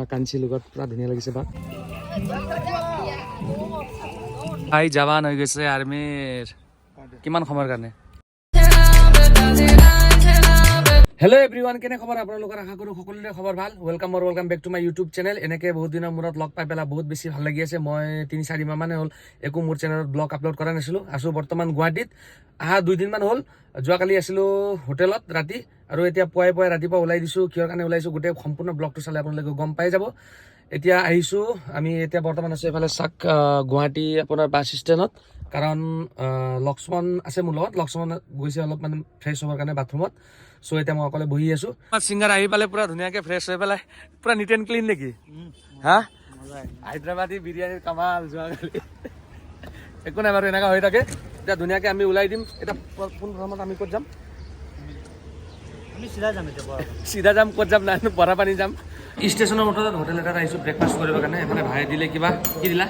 পুৰা কাঞ্চি লগত পুৰা ধুনীয়া লাগিছে বা ভাই জৱান হৈ গৈছে আৰ্মিৰ কিমান সময়ৰ কাৰণে হেল্ল' এভৰিৱান কেনে খবৰ আপোনালোকৰ আশা কৰোঁ সকলোৰে খবৰ ভাল welcome back to my YouTube channel এনেকৈ বহুত দিনৰ মূৰত লগ পাই পেলাই বহুত বেছি ভাল লাগি আছে মই 3-4 মাহ মানে হ'ল একো মোৰ চেনেলত ব্লগ আপলোড কৰা নাছিলোঁ আছোঁ বৰ্তমান গুৱাহাটীত আহা 2 দিনমান হ'ল যোৱাকালি আছিলোঁ হোটেলত ৰাতি আৰু এতিয়া পুৱাই ৰাতিপুৱা ওলাই দিছোঁ কিহৰ কাৰণে ওলাইছোঁ গোটেই সম্পূৰ্ণ ব্লগটো চালে আপোনালোকে গম পাই যাব এতিয়া আহিছোঁ আমি এতিয়া বৰ্তমান আছোঁ এইফালে চাক গুৱাহাটী আপোনাৰ বাছ ষ্টেণ্ডত কাৰণ লক্ষ্মণ আছে মোৰ লগত লক্ষ্মণ গৈছে অলপ মানে ফ্ৰেছ হ'বৰ কাৰণে বাথৰুমত সো এতিয়া মই অকলে বহি আছোঁ সিংগাৰ আহি পালে পুৰা ধুনীয়াকৈ ফ্ৰেছ হৈ পেলাই পুৰা নিট এণ্ড ক্লিন নেকি হা হায়দৰাবাদী বিৰিয়ানীৰ কামাল যোৱাকালি একো নাই বাৰু এনেকুৱা হৈ থাকে এতিয়া ধুনীয়াকৈ আমি ওলাই দিম এতিয়া কোন ভ্ৰমণত আমি ক'ত যাম আমি চিধা যাম ক'ত যাম নাই বৰাপানী যাম ষ্টেচনৰ ওচৰত হোটেল এটাত আহিছোঁ ব্ৰেকফাষ্ট কৰিবৰ কাৰণে এফালে ভাই দিলে কিবা কি দিলা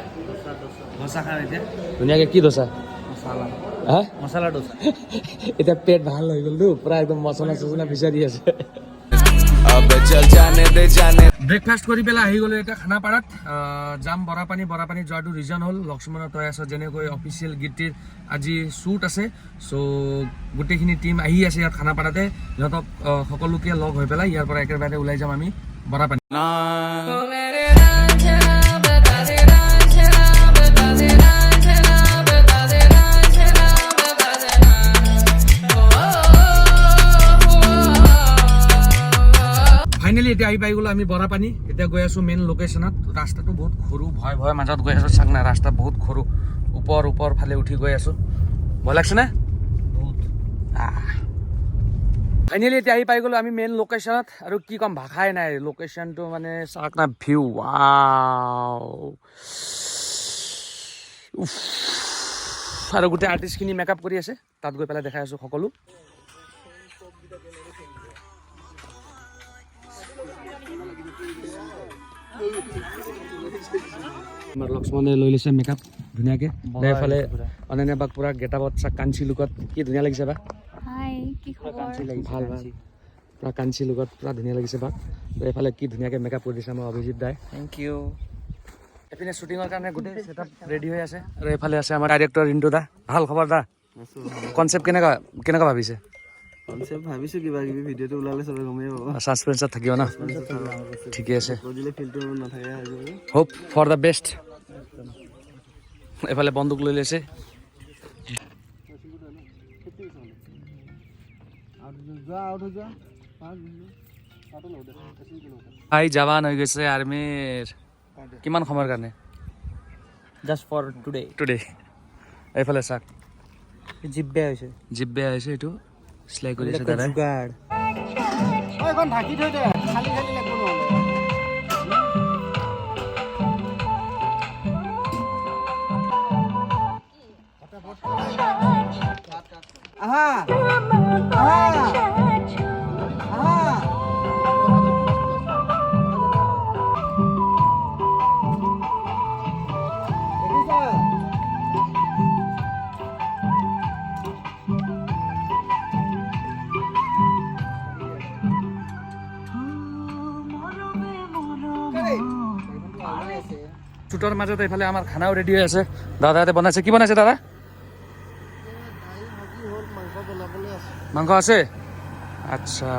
দোচা খাম এতিয়া ধুনীয়াকৈ কি দোচা মছলা দোচা এতিয়া পেট ভাল হৈ গ'লতো পুৰা একদম মছলা চছলা বিচাৰি আছে ব্ৰেকফাষ্ট কৰি পেলাই আহি গ'লো এতিয়া খানাপাৰাত যাম বৰাপানী যোৱাটো ৰিজন হ'ল লক্ষ্মণৰ তই আছে যেনেকৈ অফিচিয়েল গীতিৰ আজি শ্বুট আছে চ' গোটেইখিনি টিম আহি আছে ইয়াত খানাপাৰাতে সিহঁতক সকলোকে লগ হৈ পেলাই ইয়াৰ পৰা একেবাৰে ওলাই যাম আমি বৰাপানী ফাইনেলি এতিয়া আহি পাই গ'লো আমি বৰাপানী এতিয়া গৈ আছোঁ মেইন লোকেশ্যনত ৰাস্তাটো বহুত সৰু ভয় মাজত গৈ আছোঁ চাক নাই ৰাস্তা বহুত সৰু ওপৰ ফালে উঠি গৈ আছোঁ ভয় লাগছেনে ফাইনেলি এতিয়া আহি পাই গ'লো আমি মেইন লোকেশ্যনত আৰু কি ক'ম ভাষাই নাই লোকেশ্যনটো মানে চাক না ভিউ আৰু গোটেই আৰ্টিষ্টখিনি মেকআপ কৰি আছে তাত গৈ পেলাই দেখাই আছোঁ সকলো আমাৰ লক্ষ্মণে লৈ লৈছে মেকআপ ধুনীয়াকৈ এইফালে অনন্যা বাক পুৰা গেটাপত চাক কাঞ্চি লুকত কি ধুনীয়া লাগিছে বা ভাল পুৰা কাঞ্চি লুকত পুৰা ধুনীয়া লাগিছে বা এইফালে কি ধুনীয়াকৈ মেকআপ কৰি দিছে আমাৰ অভিজিত দাই থেংক ইউ এইপিনে শ্বুটিঙৰ কাৰণে গোটেই ছেটআপ ৰেডি হৈ আছে আৰু এইফালে আছে আমাৰ ডাইৰেক্টৰ ৰিণ্টু দা ভাল খবৰ দা কনচেপ্ট কেনেকুৱা ভাবিছে কনচেপ্ট ভাবিছোঁ কিবা কিবি ভিডিঅ'টো ওলালে চবে গমেই পাব ছাছপেন্সত থাকিব ন ঠিকে আছে দিলে ফিল্টাৰ নাথাকে হোপ ফৰ দ্য বেষ্ট এইফালে বন্দুক লৈ লৈছে ভাই জৱান হৈ গৈছে আৰ্মিৰ কিমান সময়ৰ কাৰণে জাষ্ট ফৰ টুডে এইফালে চাক জিপ বেয়া হৈছে এইটো চিলাই কৰি আছে দাদাই ঢাকি থৈ দে খালি লাগিব শ্বুটৰ মাজত এইফালে আমাৰ খানাও ৰেডি হৈ আছে দাদা ইয়াতে বনাইছে কি বনাইছে দাদা মাংস আছে আচ্ছা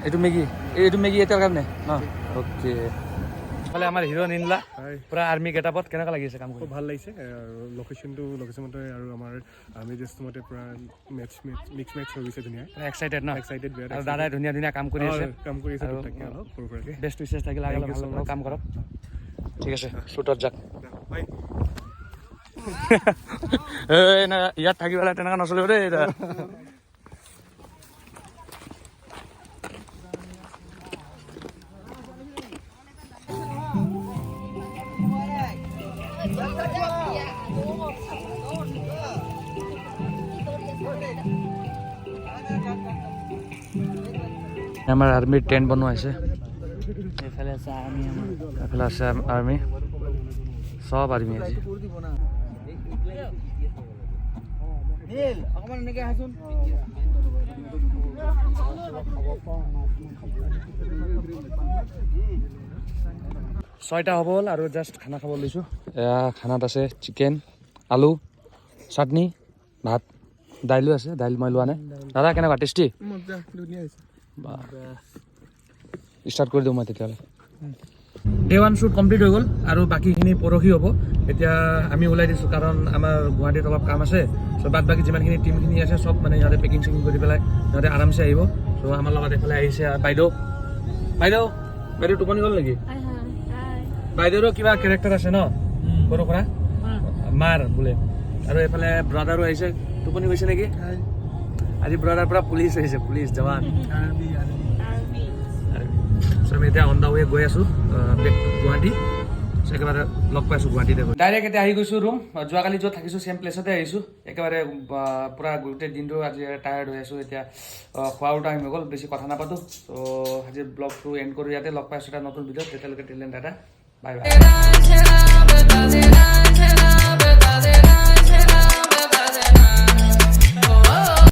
এইটো মেগী এতিয়াৰ কাৰণে ন অ'কে এইফালে আমাৰ হিৰ' নিনলা পুৰা আৰ্মি গেটাপত কেনেকুৱা লাগিছে কাম কৰি ভাল লাগিছে আৰু লোকেশ্যনমতে আৰু আমাৰ আৰ্মি ড্ৰেছমতে পুৰা মিক্স মেটচ হৈ গৈছে ধুনীয়া এক্সাইটেড ন এক্সাইটেড বিৰাট আৰু দাদাই ধুনীয়া কাম কৰি আছে আৰু অলপ সৰু সুৰাকৈ বেষ্ট উইচেছ থাকিলে আগলৈ ভাল কাম কৰক ঠিক আছে শ্বুটত যাক ইয়াত থাকি পেলাই তেনেকুৱা নচলিব দেই এতিয়া আমাৰ আৰ্মিৰ টেণ্ট বনোৱা হৈছে এইফালে আছে আৰ্মি এইফালে আছে আৰ্মি সব আৰ্মি আছে অকমান এনেকে আহচোন ছয়টা হ'ব হ'ল আৰু জাষ্ট খানা খাব লৈছোঁ এয়া খানাত আছে চিকেন আলু চাটনি ভাত দাইলো আছে দাইল মই লোৱা নাই দাদা কেনেকুৱা টেষ্টি ষ্টাৰ্ট কৰি দিওঁ মই তেতিয়াহ'লে ডে 1 শ্বুট কমপ্লিট হৈ গ'ল আৰু বাকীখিনি পৰহি হ'ব এতিয়া আমি ওলাই দিছোঁ কাৰণ আমাৰ গুৱাহাটীত অলপ কাম আছে চ' বাদ বাকী যিমানখিনি টিমখিনি আছে চব মানে সিহঁতে পেকিং চেকিং কৰি পেলাই সিহঁতে আৰামছে আহিব চ' আমাৰ লগত এইফালে আহিছে বাইদেউ বাইদেউ বাইদেউ টোপনি গ'ল নেকি বাইদেউৰো কিবা কেৰেক্টাৰ আছে ন সৰু সুৰা মাৰ বোলে আৰু এইফালে ব্ৰাদাৰো আহিছে টোপনি গৈছে নেকি আজি ব্ৰাদাৰ পৰা পুলিচ আহিছে পুলিচ জৱান আমি এতিয়া অন দা ৱে গৈ আছোঁ বেক টু গুৱাহাটী একেবাৰে লগ পাইছোঁ গুৱাহাটীতে গৈ ডাইৰেক্ট এতিয়া আহি গৈছোঁ ৰুম যোৱাকালি য'ত থাকিছোঁ চেম প্লেচতে আহিছোঁ একেবাৰে পূৰা গোটেই দিনটো আজি টায়াৰ্ড হৈ আছোঁ এতিয়া খোৱাৰো টাইম হৈ গ'ল বেছি কথা নাপাতোঁ ত' আজি ব্লগটো এণ্ড কৰোঁ ইয়াতে লগ পাইছোঁ এটা নতুন ভিডিঅ'ত তেতিয়ালৈকে টেলেণ্ট এটা বাই বাই